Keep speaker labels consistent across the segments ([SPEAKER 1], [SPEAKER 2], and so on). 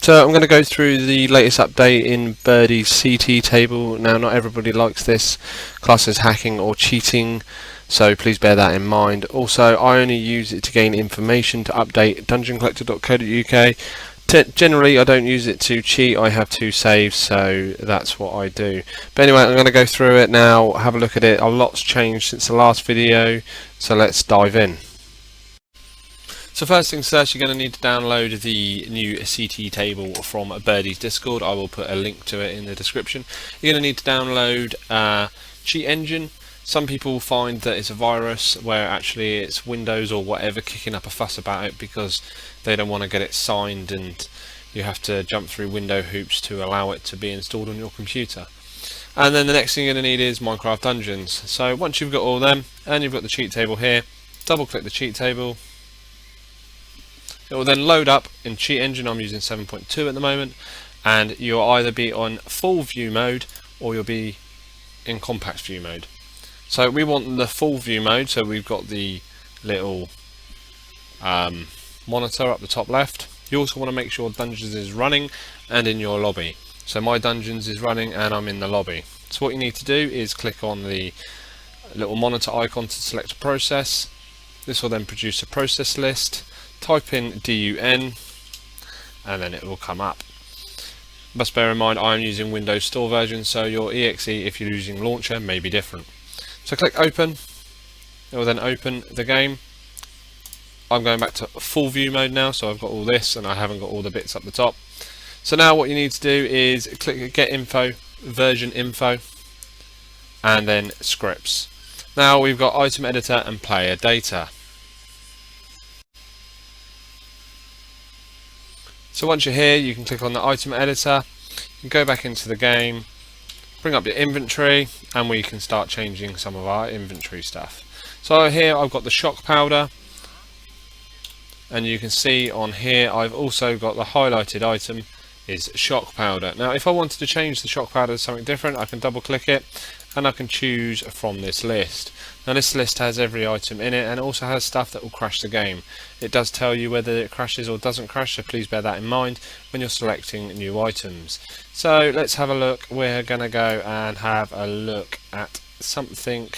[SPEAKER 1] So I'm going to go through the latest update in Birdis CT table. Now, not everybody likes this class as hacking or cheating, so please bear that in mind. Also, I only use it to gain information to update dungeoncollector.co.uk. Generally, I don't use it to cheat. I have 2 saves, so that's what I do. But anyway, I'm going to go through it now, have a look at it. A lot's changed since the last video, so let's dive in. So first things first, you're going to need to download the new CT table from Birdis Discord. I will put a link to it in the description. You're going to need to download Cheat Engine. Some people find that it's a virus, where actually it's Windows or whatever kicking up a fuss about it because they don't want to get it signed, and you have to jump through window hoops to allow it to be installed on your computer. And then the next thing you're going to need is Minecraft Dungeons. So once you've got all them and you've got the cheat table here, double click the cheat table. It will then load up in Cheat Engine. I'm using 7.2 at the moment, and you'll either be on full view mode or you'll be in compact view mode. So we want the full view mode, so we've got the little monitor up the top left. You also want to make sure Dungeons is running and in your lobby. So my Dungeons is running and I'm in the lobby. So what you need to do is click on the little monitor icon to select a process. This will then produce a process list. Type in DUN and then it will come up. Must bear in mind I'm using Windows Store version, so your exe, if you're using launcher, may be different. So click open. It will then open the game. I'm going back to full view mode now, so I've got all this and I haven't got all the bits up the top. So now what you need to do is click get info, version info, and then scripts. Now we've got item editor and player data. So once you're here, you can click on the item editor, you can go back into the game, bring up your inventory, and we can start changing some of our inventory stuff. So here I've got the shock powder, and you can see on here I've also got the highlighted item is shock powder. Now if I wanted to change the shock powder to something different, I can double click it and I can choose from this list. Now this list has every item in it and also has stuff that will crash the game. It does tell you whether it crashes or doesn't crash, so please bear that in mind when you're selecting new items. So let's have a look. We're going to go and have a look at something.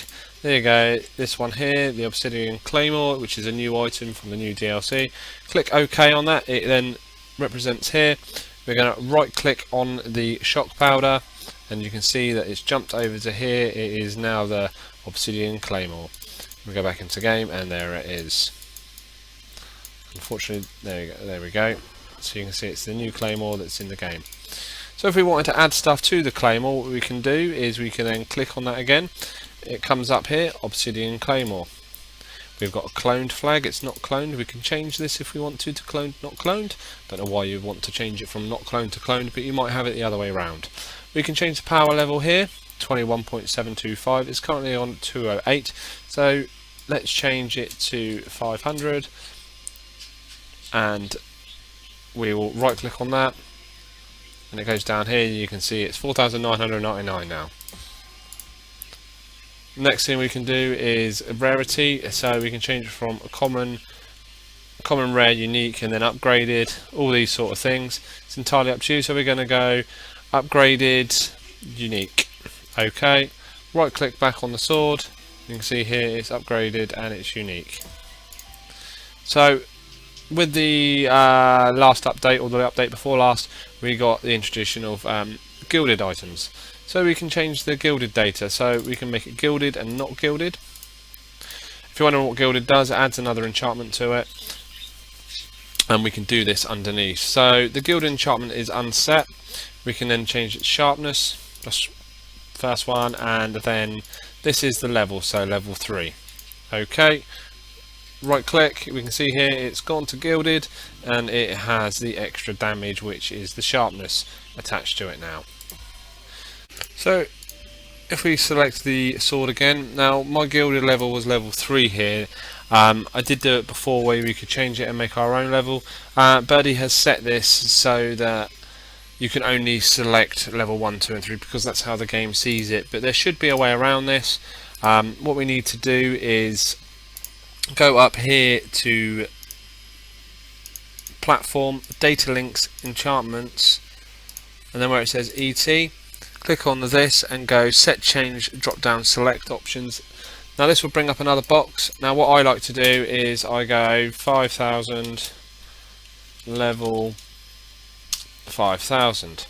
[SPEAKER 1] There you go, this one here, the Obsidian Claymore, which is a new item from the new DLC. Click OK on that. It then represents here. We're going to right click on the shock powder and you can see that it's jumped over to here. It is now the Obsidian Claymore. We go back into game and there it is. Unfortunately, there we go. So you can see it's the new Claymore that's in the game. So if we wanted to add stuff to the Claymore, what we can do is we can then click on that again. It comes up here, Obsidian Claymore. We've got a cloned flag, it's not cloned. We can change this if we want to cloned, not cloned. Don't know why you want to change it from not cloned to cloned, but you might have it the other way around. We can change the power level here, 21.725. It's currently on 208, so let's change it to 500. And we will right click on that and it goes down here. You can see it's 4,999 now. Next thing we can do is rarity, so we can change it from a common, rare, unique, and then upgraded, all these sort of things. It's entirely up to you, so we're going to go upgraded, unique. Okay, right click back on the sword, you can see here it's upgraded and it's unique. So with the last update, or the update before last, we got the introduction of gilded items. So we can change the gilded data, so we can make it gilded and not gilded. If you wonder what gilded does, it adds another enchantment to it, and we can do this underneath. So the gilded enchantment is unset. We can then change its sharpness, that's first one, and then this is the level, so level 3. Okay, right click, we can see here it's gone to gilded and it has the extra damage, which is the sharpness attached to it now. So if we select the sword again, now my gilded level was level 3 here. I did do it before where we could change it and make our own level. Birdie has set this so that you can only select level 1, 2 and 3 because that's how the game sees it, but there should be a way around this. What we need to do is go up here to platform, data links, enchantments, and then where it says ET, click on this and go set change, drop down select options. Now this will bring up another box. Now what I like to do is I go 5000 level 5000.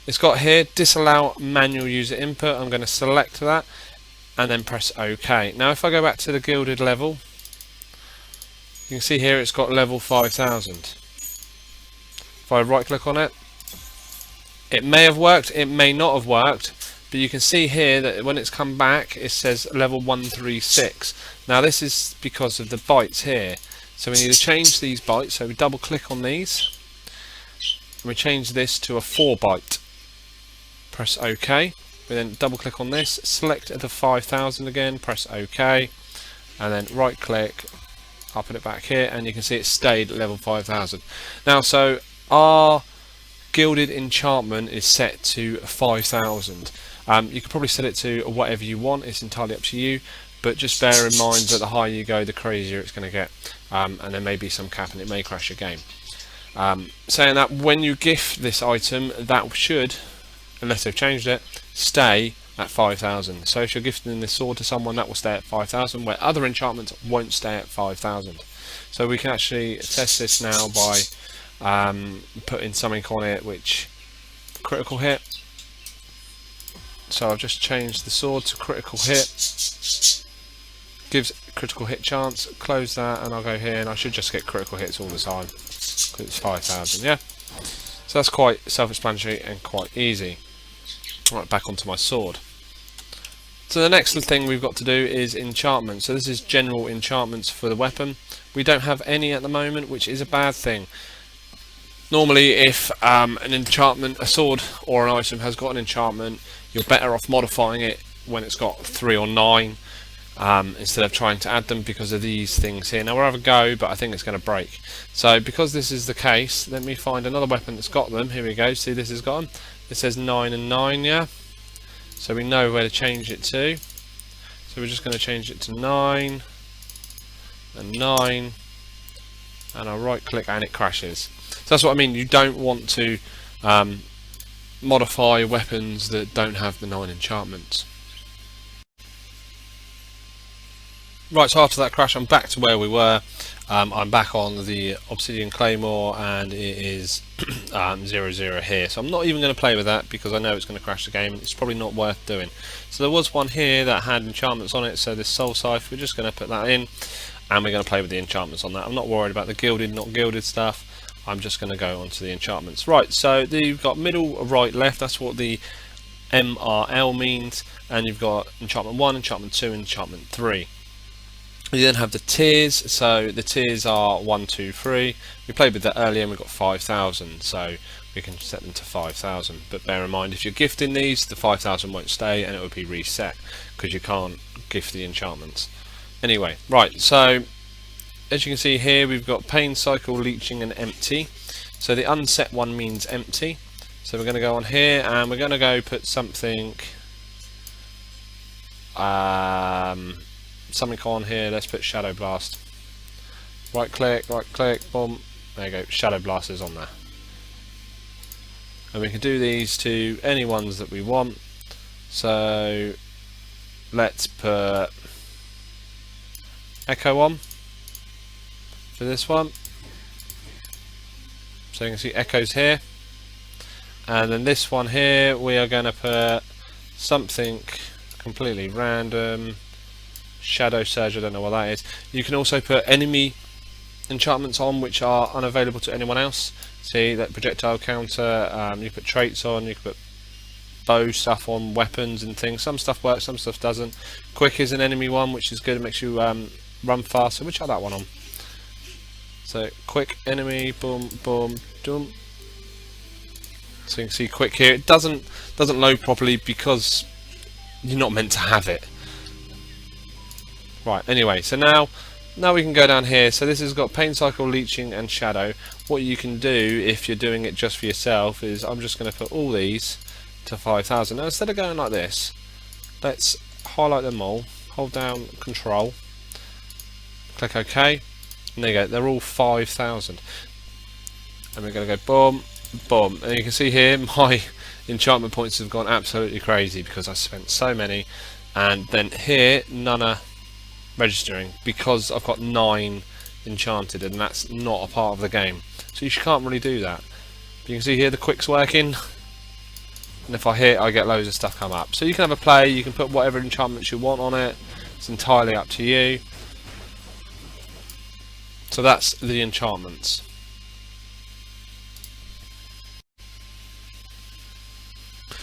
[SPEAKER 1] It's got here disallow manual user input. I'm going to select that and then press OK. Now if I go back to the gilded level, you can see here it's got level 5000. If I right click on it, it may have worked, it may not have worked, but you can see here that when it's come back it says level 136. Now this is because of the bytes here, so we need to change these bytes. So we double click on these and we change this to a 4 byte. Press OK. We then double click on this, select the 5000 again, press OK, and then right click, I'll put it back here, and you can see it stayed at level 5000. Now so our gilded enchantment is set to 5000. You can probably set it to whatever you want, it's entirely up to you, but just bear in mind that the higher you go the crazier it's going to get, and there may be some cap and it may crash your game. Saying that, when you gift this item, that should, unless they've changed it, stay at 5000. So if you're gifting this sword to someone, that will stay at 5000, where other enchantments won't stay at 5000. So we can actually test this now by putting something on it which critical hit. So I've just changed the sword to critical hit, gives critical hit chance. Close that and I'll go here and I should just get critical hits all the time because it's 5000. Yeah, so that's quite self-explanatory and quite easy. Right, back onto my sword. So the next thing we've got to do is enchantment. So this is general enchantments for the weapon. We don't have any at the moment, which is a bad thing. Normally if an enchantment, a sword or an item has got an enchantment, you're better off modifying it when it's got 3 or 9 instead of trying to add them because of these things here. Now we'll have a go, but I think it's going to break. So because this is the case, let me find another weapon that's got them. Here we go, see this has got them. It says 9 and 9, yeah? So we know where to change it to. So we're just going to change it to 9 and 9, and I'll right click and it crashes. So that's what I mean, you don't want to modify weapons that don't have the 9 enchantments. Right, so after that crash I'm back to where we were. I'm back on the Obsidian Claymore and it is 0-0 here. So I'm not even going to play with that because I know it's going to crash the game and it's probably not worth doing. So there was one here that had enchantments on it, so this Soul Scythe, we're just going to put that in and we're going to play with the enchantments on that. I'm not worried about the gilded, not gilded stuff. I'm just going to go onto the enchantments. Right, so you've got middle, right, left, that's what the MRL means, and you've got enchantment 1, enchantment 2, and enchantment 3. You then have the tiers, so the tiers are 1, 2, 3. We played with that earlier and we got 5000, so we can set them to 5000. But bear in mind, if you're gifting these, the 5000 won't stay and it will be reset because you can't gift the enchantments. Anyway, right, so as you can see here, we've got pain, cycle, leeching, and empty. So the unset one means empty. So we're going to go on here and we're going to go put something something on here. Let's put Shadow Blast. Right click, boom, there you go, Shadow Blast is on there. And we can do these to any ones that we want. So let's put Echo on for this one. So you can see Echoes here. And then this one here, we are going to put something completely random. Shadow Surge, I don't know what that is. You can also put enemy enchantments on which are unavailable to anyone else. See that projectile counter, you put traits on, you can put bow stuff on, weapons and things. Some stuff works, some stuff doesn't. Quick is an enemy one which is good, it makes you run faster. We'll try that one on. So quick enemy, boom, boom, boom. So you can see quick here. It doesn't load properly because you're not meant to have it. Right, anyway, so now we can go down here. So this has got pain, cycle, leeching and shadow. What you can do if you're doing it just for yourself is I'm just going to put all these to 5000. Now instead of going like this, let's highlight them all, hold down control, click OK. And there you go, they're all 5,000. And we're going to go boom, boom. And you can see here my enchantment points have gone absolutely crazy because I spent so many. And then here, none are registering because I've got 9 enchanted, and that's not a part of the game. So you can't really do that. But you can see here the quick's working. And if I hit, I get loads of stuff come up. So you can have a play, you can put whatever enchantments you want on it. It's entirely up to you. So that's the enchantments.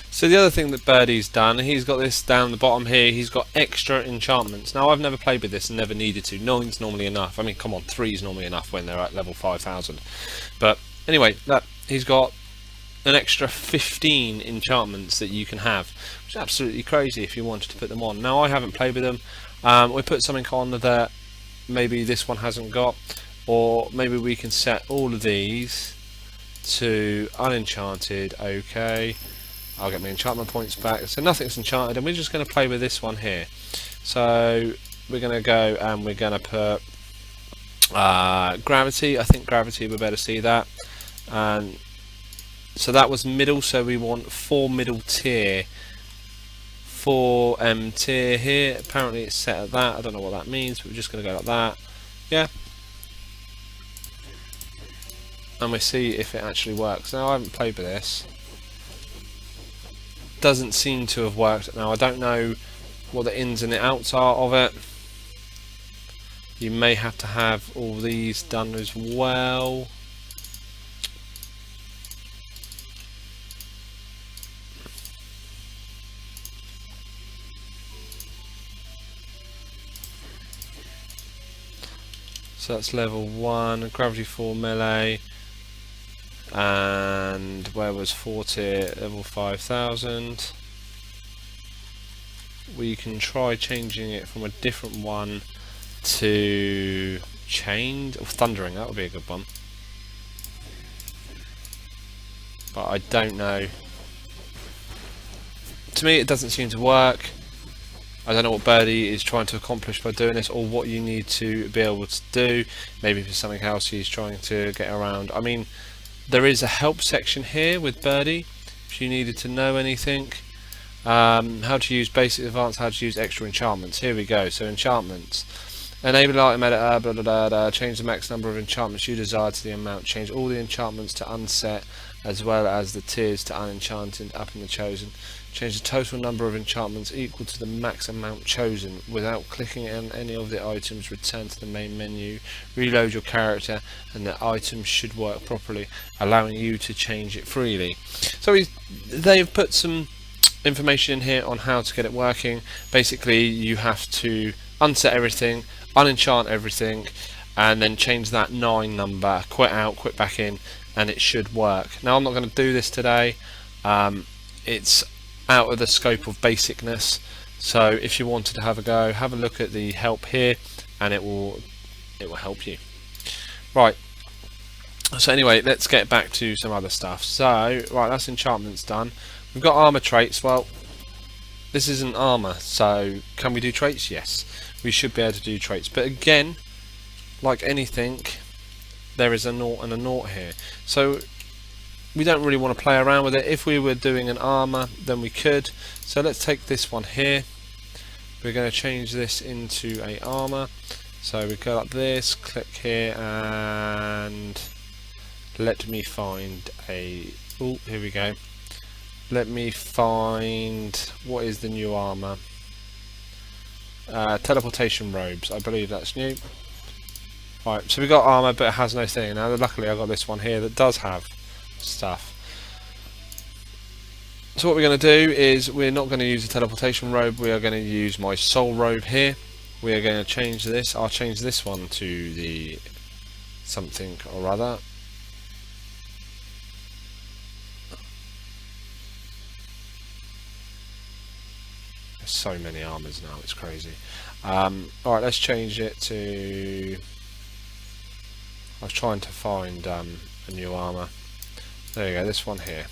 [SPEAKER 1] So the other thing that Birdie's done, he's got this down the bottom here, he's got extra enchantments. Now I've never played with this and never needed to. 9's normally enough. I mean, come on, 3's normally enough when they're at level 5,000. But anyway, look, he's got an extra 15 enchantments that you can have, which is absolutely crazy if you wanted to put them on. Now I haven't played with them. We put something on that maybe this one hasn't got, or maybe we can set all of these to unenchanted. Okay, I'll get my enchantment points back. So nothing's enchanted, and we're just going to play with this one here. So we're going to go and we're going to put gravity. I think gravity, we better see that. And so that was middle, so we want 4 middle tier. 4 tier here. Apparently it's set at that. I don't know what that means, but we're just going to go like that. Yeah. And we see if it actually works. Now I haven't played with this. Doesn't seem to have worked. Now I don't know what the ins and the outs are of it. You may have to have all these done as well. So that's level 1, gravity 4 melee, and where was 4 tier, level 5,000. We can try changing it from a different one to chained, or thundering, that would be a good one. But I don't know. To me it doesn't seem to work. I don't know what Birdie is trying to accomplish by doing this, or what you need to be able to do. Maybe if it's something else he's trying to get around. I mean, there is a help section here with Birdie if you needed to know anything. How to use basic, advanced, how to use extra enchantments. Here we go. So enchantments. Enable item editor, blah, blah, blah, blah. Change the max number of enchantments you desire to the amount. Change all the enchantments to unset, as well as the tiers to unenchanted up in the chosen. Change the total number of enchantments equal to the max amount chosen. Without clicking on any of the items, return to the main menu, reload your character, and the item should work properly, allowing you to change it freely. So they've put some information in here on how to get it working. Basically you have to unset everything, unenchant everything, and then change that 9 number, quit out, quit back in, and it should work. Now I'm not going to do this today. It's out of the scope of basicness, so if you wanted to have a go, have a look at the help here and it will help you. Right, so anyway, let's get back to some other stuff. So right, that's enchantments done. We've got armor traits. Well, this isn't armor, so can we do traits? Yes, we should be able to do traits, but again, like anything, there is a naught and a naught here, so we don't really want to play around with it. If we were doing an armor, then we could. So let's take this one here. We're going to change this into a armor. So we go like this, click here, and let me find a. Oh, here we go. Let me find, what is the new armor? Teleportation robes. I believe that's new. Right, so we got armor, but it has no thing. Now, luckily, I got this one here that does have stuff. So what we're going to do is we're not going to use the teleportation robe. We are going to use my soul robe here. We are going to change this. I'll change this one to the something or other. There's so many armors now, it's crazy. Alright, let's change it to, I was trying to find a new armor. There you go, this one here.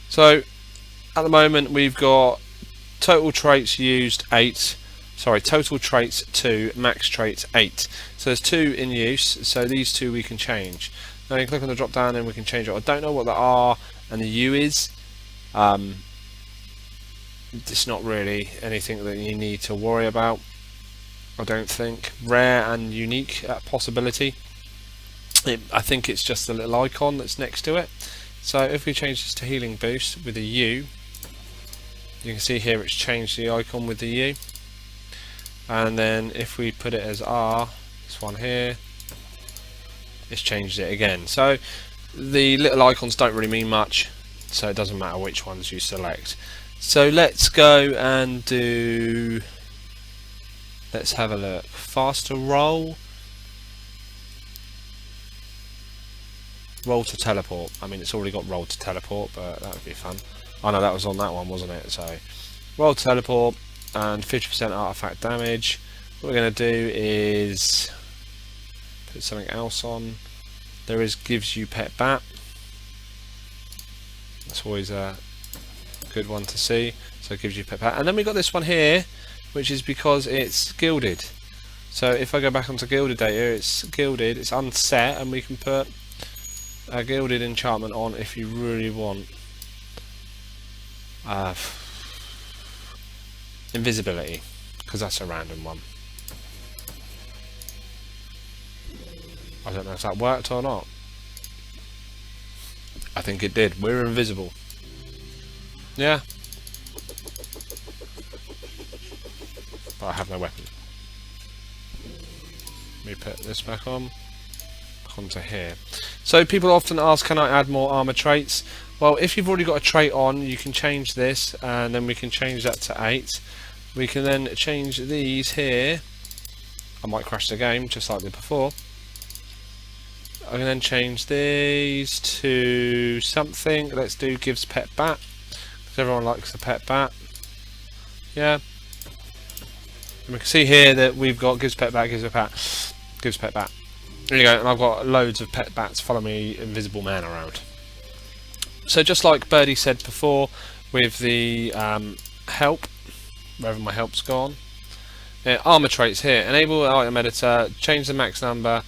[SPEAKER 1] So at the moment we've got total traits used 8, sorry, total traits 2, max traits 8. So there's 2 in use, so these 2 we can change. Now you click on the drop down and we can change it. I don't know what the R and the U is. It's not really anything that you need to worry about, I don't think. Rare and unique possibility. I think it's just the little icon that's next to it. So if we change this to healing boost with a U, you can see here it's changed the icon with the U. And then if we put it as R, this one here, it's changed it again. So the little icons don't really mean much, so it doesn't matter which ones you select. So let's go and do, let's have a look, faster roll. Roll to teleport. I mean, it's already got roll to teleport, but that would be fun. Oh no, that was on that one, wasn't it? So roll to teleport and 50% artifact damage. What we're going to do is put something else on. There is gives you pet bat. That's always a good one to see. So it gives you pet bat. And then we got this one here, which is because it's gilded. So if I go back onto gilded data, it's gilded, it's unset, and we can put a gilded enchantment on if you really want. Invisibility, because that's a random one. I don't know if that worked or not. I think it did. We're invisible. Yeah. But I have no weapon. Let me put this back on. Onto here. So people often ask, can I add more armor traits? Well, if you've already got a trait on, you can change this, and then we can change that to 8. We can then change these here. I might crash the game just like before. I can then change these to something. Let's do gives pet bat, because everyone likes the pet bat. Yeah. And we can see here that we've got gives pet bat, gives a pat, gives pet bat. There you go, and I've got loads of pet bats follow me, invisible man around. So just like Birdie said before, with the help, wherever my help's gone, armor traits here, enable item editor, change the max number,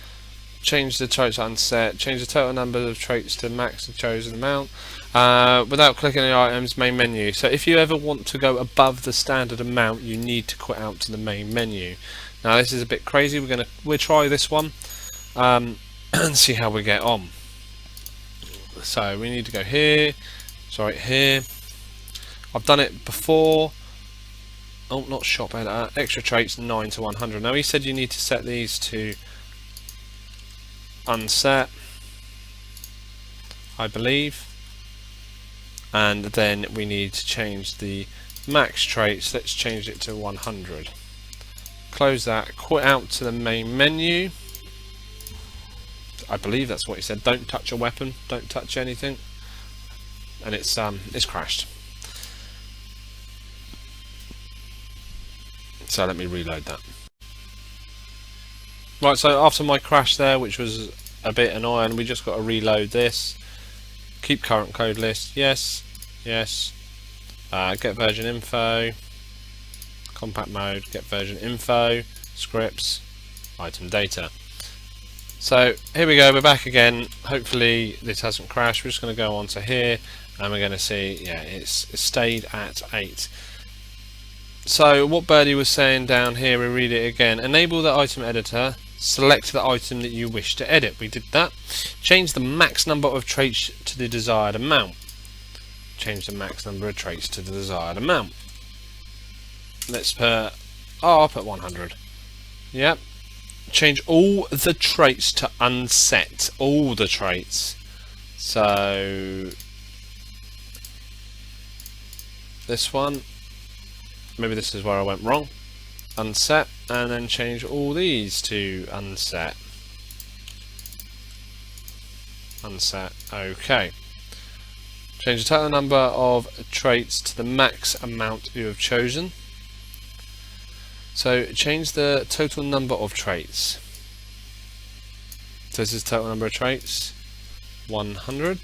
[SPEAKER 1] change the traits to unset, change the total number of traits to max the chosen amount, without clicking the items main menu. So if you ever want to go above the standard amount, you need to quit out to the main menu. Now this is a bit crazy. We'll try this one. And see how we get on. So we need to go here, sorry, here. I've done it before. Oh, not shop editor. Extra traits 9 to 100. Now he said you need to set these to unset, I believe, and then we need to change the max traits. Let's change it to 100. Close that. Quit out to the main menu. I believe that's what he said. Don't touch a weapon. Don't touch anything. And it's crashed. So let me reload that. Right. So after my crash there, which was a bit annoying, we just got to reload this. Keep current code list. Yes. Yes. Get version info. Compact mode. Get version info. Scripts. Item data. So here we go, we're back again. Hopefully this hasn't crashed. We're just going to go on to here and we're going to see, yeah, it's stayed at 8. So what Birdie was saying down here, we read it again. Enable the item editor, select the item that you wish to edit. We did that. Change the max number of traits to the desired amount. Change the max number of traits to the desired amount. Let's put, I'll put 100. Yep. Change all the traits to unset. All the traits. So this one, maybe this is where I went wrong. Unset, and then change all these to unset. Unset. Okay. Change the total number of traits to the max amount you have chosen. So change the total number of traits. So this is total number of traits, 100.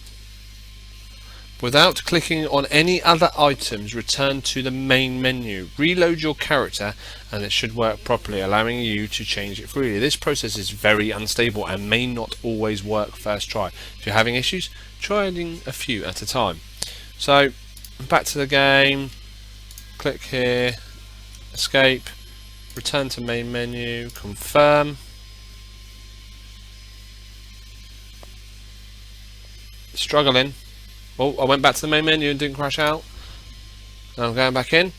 [SPEAKER 1] Without clicking on any other items, return to the main menu. Reload your character and it should work properly, allowing you to change it freely. This process is very unstable and may not always work first try. If you're having issues, try adding a few at a time. So, back to the game, click here, escape, return to main menu, confirm. Struggling. Oh, I went back to the main menu and didn't crash out. Now I'm going back in.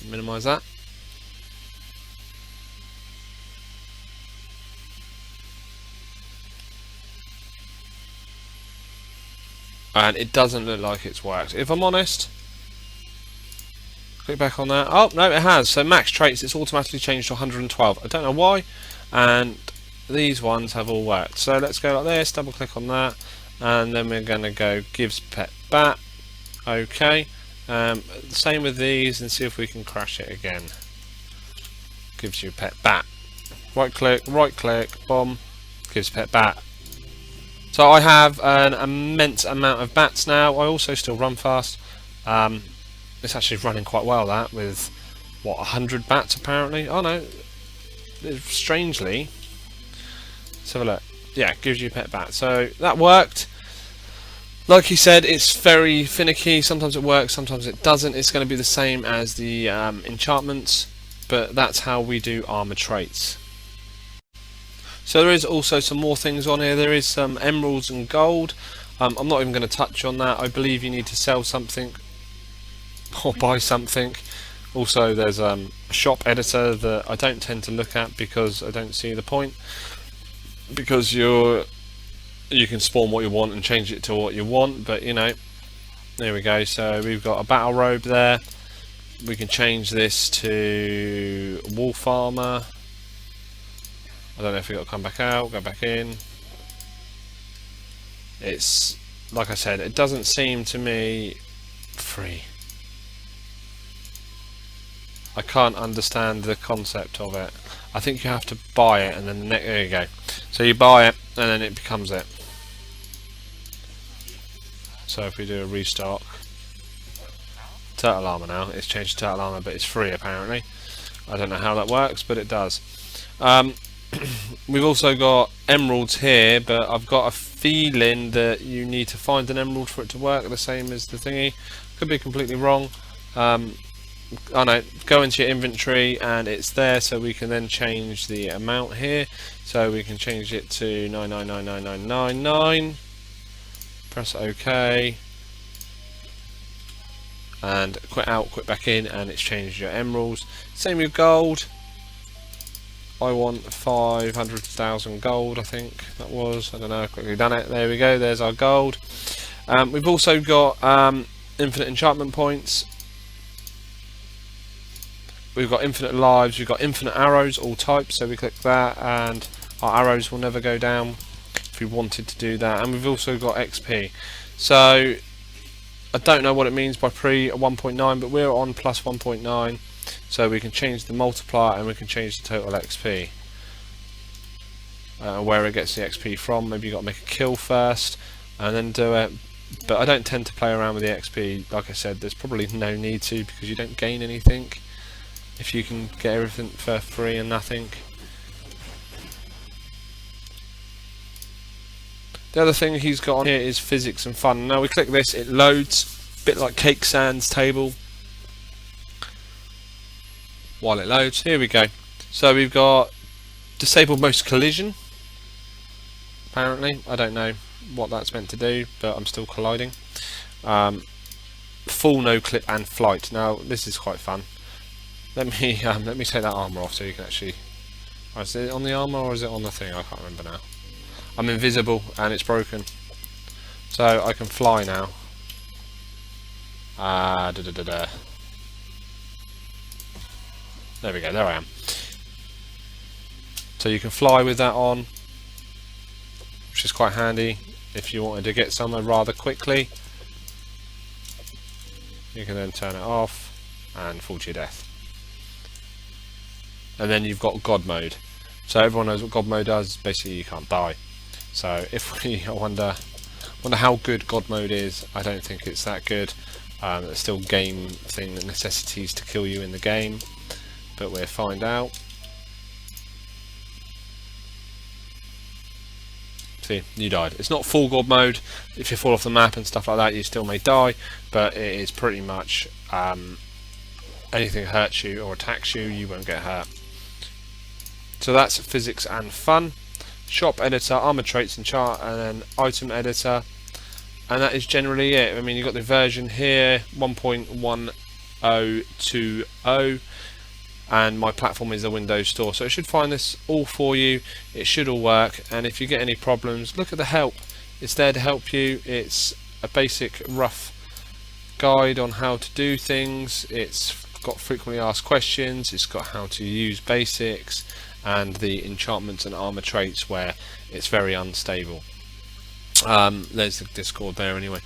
[SPEAKER 1] Minimise that. And it doesn't look like it's worked. If I'm honest, click back on that. Oh, no, it has. So max traits, it's automatically changed to 112. I don't know why. And these ones have all worked. So let's go like this, double click on that, and then we're going to go gives pet bat. Okay. Same with these, and see if we can crash it again. Gives you pet bat. Right click, boom, gives pet bat. So I have an immense amount of bats now. I also still run fast. It's actually running quite well, that, with what, 100 bats apparently. Oh no, strangely. Let's have a look. Yeah, gives you pet bat. So that worked. Like he said, it's very finicky. Sometimes it works, sometimes it doesn't. It's going to be the same as the enchantments, but that's how we do armor traits. So there is also some more things on here. There is some emeralds and gold. I'm not even going to touch on that. I believe you need to sell something or buy something. Also, there's a shop editor that I don't tend to look at because I don't see the point. Because you can spawn what you want and change it to what you want, but you know, there we go. So we've got a battle robe there. We can change this to wolf armor. I don't know if we've got to come back out, go back in. It's, like I said, it doesn't seem to me free. I can't understand the concept of it. I think you have to buy it and then there you go. So you buy it and then it becomes it. So if we do a restock, turtle armor now, it's changed to turtle armor, but it's free apparently. I don't know how that works, but it does. We've also got emeralds here, but I've got a feeling that you need to find an emerald for it to work, the same as the thingy. Could be completely wrong. I know, go into your inventory and it's there, so we can then change the amount here. So we can change it to 999999. Press OK. And quit out, quit back in, and it's changed your emeralds. Same with gold. I want 500,000 gold, I think that was. I don't know, I've quickly done it. There we go, there's our gold. We've also got infinite enchantment points. We've got infinite lives, we've got infinite arrows, all types, so we click that and our arrows will never go down if we wanted to do that. And we've also got XP. So I don't know what it means by pre 1.9, but we're on plus 1.9, so we can change the multiplier and we can change the total XP. Where it gets the XP from, maybe you've got to make a kill first and then do it. But I don't tend to play around with the XP. Like I said, there's probably no need to, because you don't gain anything if you can get everything for free and nothing. The other thing he's got on here is physics and fun. Now we click this, it loads, a bit like Cake Sands table. While it loads, here we go. So we've got disable most collision. Apparently, I don't know what that's meant to do, but I'm still colliding. Full no clip and flight. Now this is quite fun. Let me take that armor off so you can actually. Oh, is it on the armor or is it on the thing? I can't remember now. I'm invisible and it's broken, so I can fly now. There we go. There I am. So you can fly with that on, which is quite handy if you wanted to get somewhere rather quickly. You can then turn it off and fall to your death. And then you've got God mode. So everyone knows what God mode does. Basically, you can't die. So if we, I wonder how good God mode is. I don't think it's that good. There's still game thing that necessities to kill you in the game, but we'll find out. See, you died. It's not full God mode. If you fall off the map and stuff like that, you still may die, but it is pretty much anything that hurts you or attacks you, you won't get hurt. So that's physics and fun. Shop editor, armor traits and chart, and then item editor, and that is generally it. I mean, you've got the version here 1.1020, and my platform is the Windows Store, so it should find this all for you. It should all work, and if you get any problems, look at the help. It's there to help you. It's a basic rough guide on how to do things. It's got frequently asked questions, it's got how to use basics, and the enchantments and armor traits where it's very unstable. There's the Discord there anyway.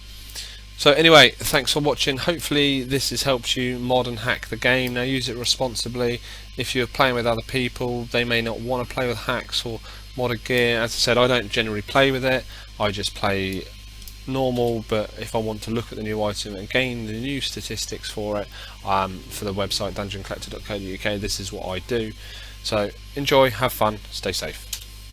[SPEAKER 1] So anyway, thanks for watching. Hopefully this has helped you mod and hack the game. Now use it responsibly. If you're playing with other people, they may not want to play with hacks or modded gear. As I said, I don't generally play with it. I just play normal, but if I want to look at the new item and gain the new statistics for it, for the website dungeoncollector.co.uk, this is what I do. So enjoy, have fun, stay safe.